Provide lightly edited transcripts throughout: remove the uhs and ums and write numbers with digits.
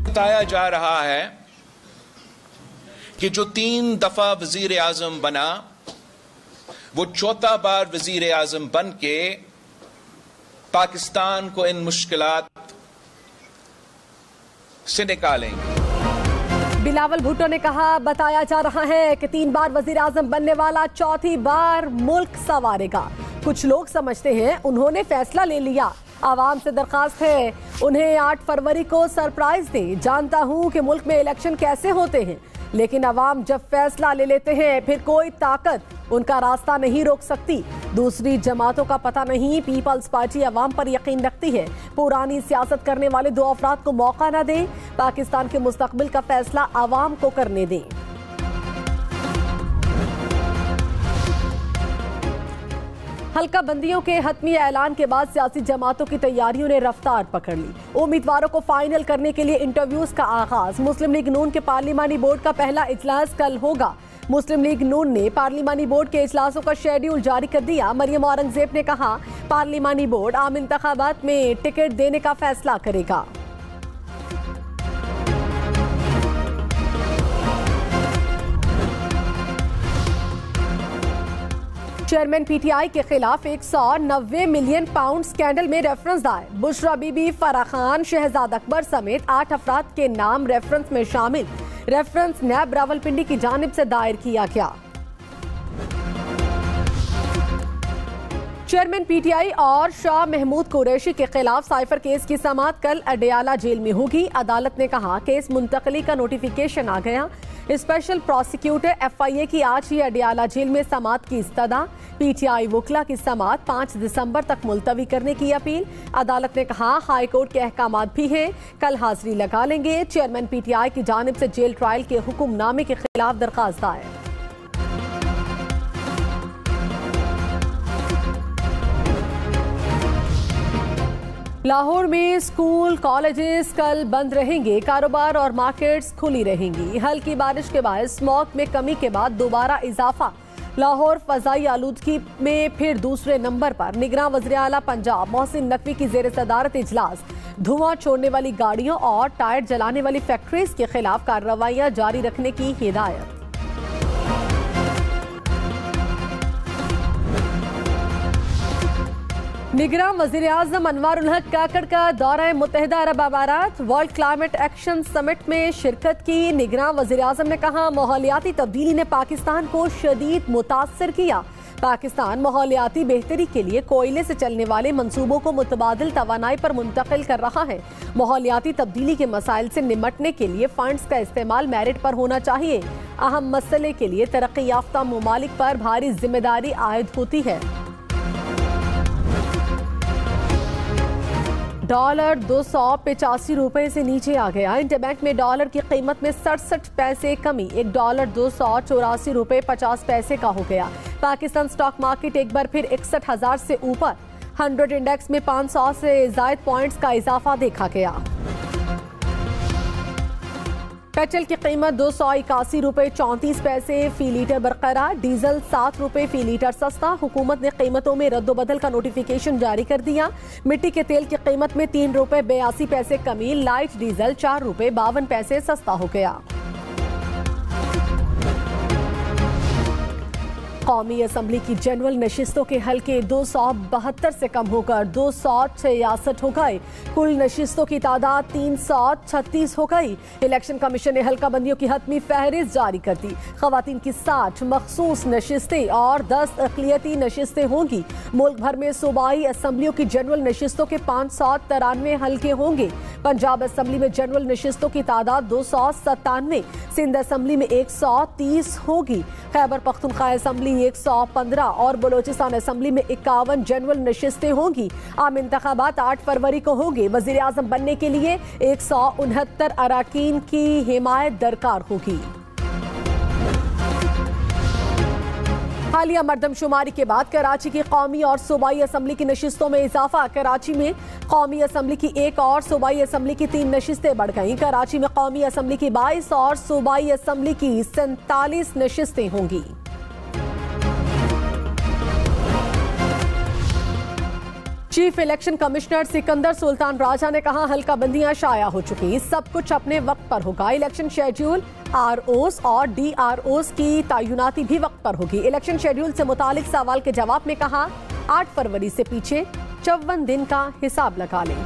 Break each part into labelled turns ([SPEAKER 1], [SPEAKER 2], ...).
[SPEAKER 1] बताया जा रहा है कि जो 3 दफा वजीर आजम बना वो चौथा बार वजीर आजम बन के पाकिस्तान को इन मुश्किलात से निकालेंगे।
[SPEAKER 2] बिलावल भुट्टो ने कहा, बताया जा रहा है कि 3 बार वजीर आजम बनने वाला चौथी बार मुल्क संवारेगा। कुछ लोग समझते हैं उन्होंने फैसला ले लिया। आवाम से दरखास्त है उन्हें 8 फरवरी को सरप्राइज दें। जानता हूं कि मुल्क में इलेक्शन कैसे होते हैं, लेकिन अवाम जब फैसला ले लेते हैं फिर कोई ताकत उनका रास्ता नहीं रोक सकती। दूसरी जमातों का पता नहीं, पीपल्स पार्टी अवाम पर यकीन रखती है। पुरानी सियासत करने वाले 2 अफराद को मौका न दें, पाकिस्तान के मुस्तकबिल का फैसला अवाम को करने दें। हल्का बंदियों के हतमी ऐलान के बाद सियासी जमातों की तैयारियों ने रफ्तार पकड़ ली। उम्मीदवारों को फाइनल करने के लिए इंटरव्यूज का आगाज। मुस्लिम लीग नून के पार्लिमानी बोर्ड का पहला इजलास कल होगा। मुस्लिम लीग नून ने पार्लिमानी बोर्ड के इजलासों का शेड्यूल जारी कर दिया। मरियम औरंगजेब ने कहा, पार्लिमानी बोर्ड आम इंतखाबात में टिकट देने का फैसला करेगा। चेयरमैन पीटीआई के खिलाफ 190 मिलियन पाउंड स्कैंडल में रेफरेंस दायर। बुशरा बीबी, फराह खान, शहजाद अकबर समेत 8 अफराद के नाम रेफरेंस में शामिल। रेफरेंस नैब रावलपिंडी की जानिब से दायर किया गया। चेयरमैन पीटीआई और शाह महमूद कुरैशी के खिलाफ साइफर केस की समाअत कल अडयाला जेल में होगी। अदालत ने कहा, केस मुंतकली का नोटिफिकेशन आ गया। स्पेशल प्रोसिक्यूटर एफआईए की आज ही अडयाला जेल में समाअत की इस्तदा। पीटीआई वकला की समाअत 5 दिसंबर तक मुलतवी करने की अपील। अदालत ने कहा, हाई कोर्ट के अहकामात भी हैं, कल हाजिरी लगा लेंगे। चेयरमैन पीटीआई की जानिब से जेल ट्रायल के हुक्मनामे के खिलाफ दरखास्त दायर। लाहौर में स्कूल कॉलेजेस कल बंद रहेंगे। कारोबार और मार्केट्स खुली रहेंगी। हल्की बारिश के बाद स्मॉग में कमी के बाद दोबारा इजाफा। लाहौर फजाई आलूदगी में फिर दूसरे नंबर पर। निगरान वज़ीर आला पंजाब मोहसिन नकवी की ज़ेर सदारत इजलास। धुआं छोड़ने वाली गाड़ियों और टायर जलाने वाली फैक्ट्रीज के खिलाफ कार्रवाइयां जारी रखने की हिदायत। निगरान वज़ीर आज़म अनवारुल हक काकड़ का दौरा मुत्तहिदा अरब अमारात। वर्ल्ड क्लाइमेट एक्शन समिट में शिरकत की। निगरान वज़ीर आज़म ने कहा, माहौलियाती तब्दीली ने पाकिस्तान को शदीद मुतासर किया। पाकिस्तान माहौलियाती बेहतरी के लिए कोयले से चलने वाले मंसूबों को मुतबादिल तवानाई पर मुंतकिल कर रहा है। माहौलियाती तब्दीली के मसाइल से निमटने के लिए फंड्स का इस्तेमाल मेरिट पर होना चाहिए। अहम मसले के लिए तरक्की याफ्ता मुमालिक पर भारी जिम्मेदारी आयद होती है। डॉलर 285 रुपए से नीचे आ गया। इंटरबैंक में डॉलर की कीमत में 67 पैसे कमी। $1 284 रुपए 50 पैसे का हो गया। पाकिस्तान स्टॉक मार्केट एक बार फिर 61,000 से ऊपर। 100 इंडेक्स में 500 से ज्यादा पॉइंट्स का इजाफा देखा गया। पेट्रोल की कीमत 281 रुपए 34 पैसे फी लीटर बरकरार। डीजल 7 रुपए फी लीटर सस्ता। हुकूमत ने कीमतों में रद्दोबदल का नोटिफिकेशन जारी कर दिया। मिट्टी के तेल की कीमत में 3 रुपए 82 पैसे कमी। लाइट डीजल 4 रुपए 52 पैसे सस्ता हो गया। कौमी असम्बली की जनरल नशिस्तों के हल्के 272 से कम होकर 266 हो गए। कुल नशिस्तों की तादाद 336 हो गई। इलेक्शन कमीशन ने हल्का बंदियों की हतमी फहरिस्त जारी कर दी। खवातीन की 60 मखसूस नशिस्तें और 10 अक़लियती नशिस्तें होंगी। मुल्क भर में सूबाई असम्बलियों की जनरल नशिस्तों के 593 हल्के होंगे। पंजाब असम्बली में जनरल नशिस्तों की तादाद 297, सिंध असम्बली में 130 होगी। खैबर पख्तूनख्वा असम्बली 115 और बलोचिस्तान असम्बली में 51 जनरल नशिस्तें होंगी। आम इंतखाबात 8 फरवरी को होंगे। वज़ीर आज़म बनने के लिए 169 अराकीन की हिमायत दरकार होगी। हालिया मरदमशुमारी के बाद कराची की कौमी और सूबाई असम्बली की नशिस्तों में इजाफा। कराची में कौमी असम्बली की 1 और सूबाई असम्बली की 3 नशिस्तें बढ़ गईं। कराची में कौमी असम्बली की 22 और सूबाई असम्बली की 47 नशिस्तें होंगी। Chief election commissioner Sikandar Sultan Raja ने कहा हल्काबंदियां शाया हो चुकी, सब कुछ अपने वक्त पर होगा। इलेक्शन शेड्यूल आरओस और डीआरओस की तैनाती भी वक्त पर होगी। इलेक्शन शेड्यूल से मुतालिक सवाल के जवाब में कहा 8 फरवरी से पीछे 54 दिन का हिसाब लगा लें।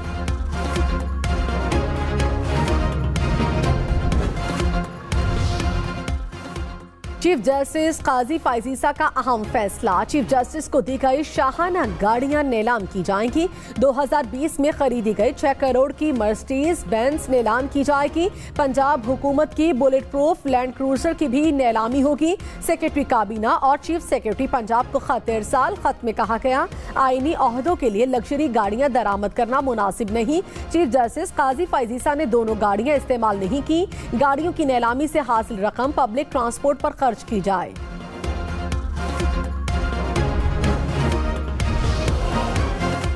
[SPEAKER 2] चीफ जस्टिस काजी फाइजीसा का अहम फैसला, चीफ जस्टिस को दी गई शाहाना गाड़ियां नीलाम की जाएंगी। 2020 में खरीदी गई 6 करोड़ की मर्सिडीज बेंज नीलाम की जाएगी। पंजाब हुकूमत की बुलेट प्रूफ लैंड क्रूजर की भी नीलामी होगी। सेक्रेटरी काबीना और चीफ सेक्रेटरी पंजाब को खत इरसाल, खत में कहा गया आईनी ओहदों के लिए लग्जरी गाड़ियां दरामद करना मुनासिब नहीं। चीफ जस्टिस काजी फाइजीसा ने दोनों गाड़ियां इस्तेमाल नहीं की। गाड़ियों की नीलामी से हासिल रकम पब्लिक ट्रांसपोर्ट पर खर्च की जाए।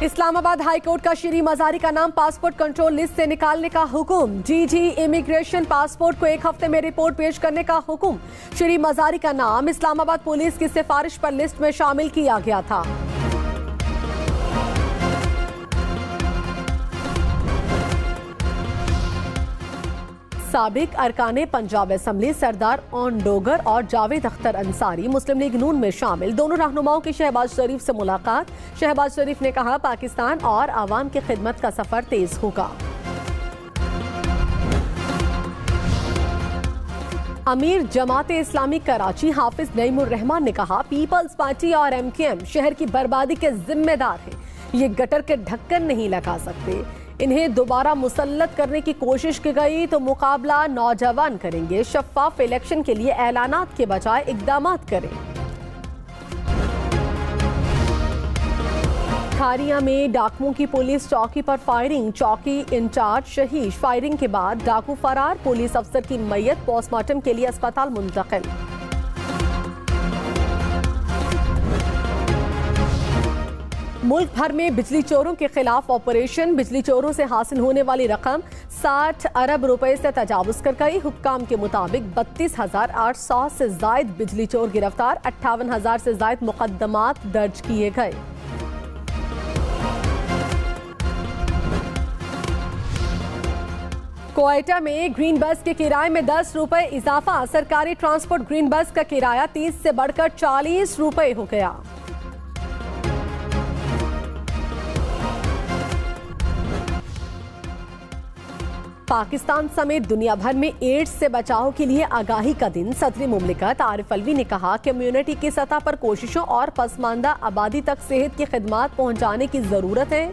[SPEAKER 2] इस्लामाबाद हाई कोर्ट का श्री मजारी का नाम पासपोर्ट कंट्रोल लिस्ट से निकालने का हुक्म। डीजी इमिग्रेशन पासपोर्ट को 1 हफ्ते में रिपोर्ट पेश करने का हुक्म। श्री मजारी का नाम इस्लामाबाद पुलिस की सिफारिश पर लिस्ट में शामिल किया गया था। साबिक अरकाने पंजाब असेंबली सरदार ओन डोगर और जावेद अख्तर अंसारी मुस्लिम लीग नून में शामिल। दोनों रहनुमाओं की शहबाज शरीफ से मुलाकात। शहबाज शरीफ ने कहा पाकिस्तान और आवाम की खिदमत का सफर तेज होगा। अमीर जमाते इस्लामी कराची हाफिज नईमुर रहमान ने कहा पीपल्स पार्टी और एमकेएम शहर की बर्बादी के जिम्मेदार हैं। ये गटर के ढक्कन नहीं लगा सकते। इन्हें दोबारा मुसल्लत करने की कोशिश की गई तो मुकाबला नौजवान करेंगे। शफाफ इलेक्शन के लिए ऐलानात के बजाय इकदामात करें। खारिया में डाकुओं की पुलिस चौकी पर फायरिंग, चौकी इंचार्ज शहीद। फायरिंग के बाद डाकू फरार, पुलिस अफसर की मैयत पोस्टमार्टम के लिए अस्पताल मुंतकिल। मुल्क भर में बिजली चोरों के खिलाफ ऑपरेशन। बिजली चोरों से हासिल होने वाली रकम 60 अरब रुपए से तजावुज कर गई। हुक्काम के मुताबिक 32,800 से जायद बिजली चोर गिरफ्तार, 58,000 से जायद मुकदमात दर्ज किए गए। कोयटा में ग्रीन बस के किराए में 10 रुपए इजाफा। सरकारी ट्रांसपोर्ट ग्रीन बस का किराया 30 से बढ़कर 40 रुपए हो गया। पाकिस्तान समेत दुनिया भर में एड्स से बचाव के लिए आगाही का दिन। सदर मुमलिकत आरिफ अलवी ने कहा कम्युनिटी की सतह पर कोशिशों और पसमानदा आबादी तक सेहत की खिदमत पहुंचाने की जरूरत है।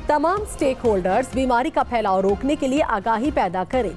[SPEAKER 2] तमाम स्टेक होल्डर्स बीमारी का फैलाव रोकने के लिए आगाही पैदा करें।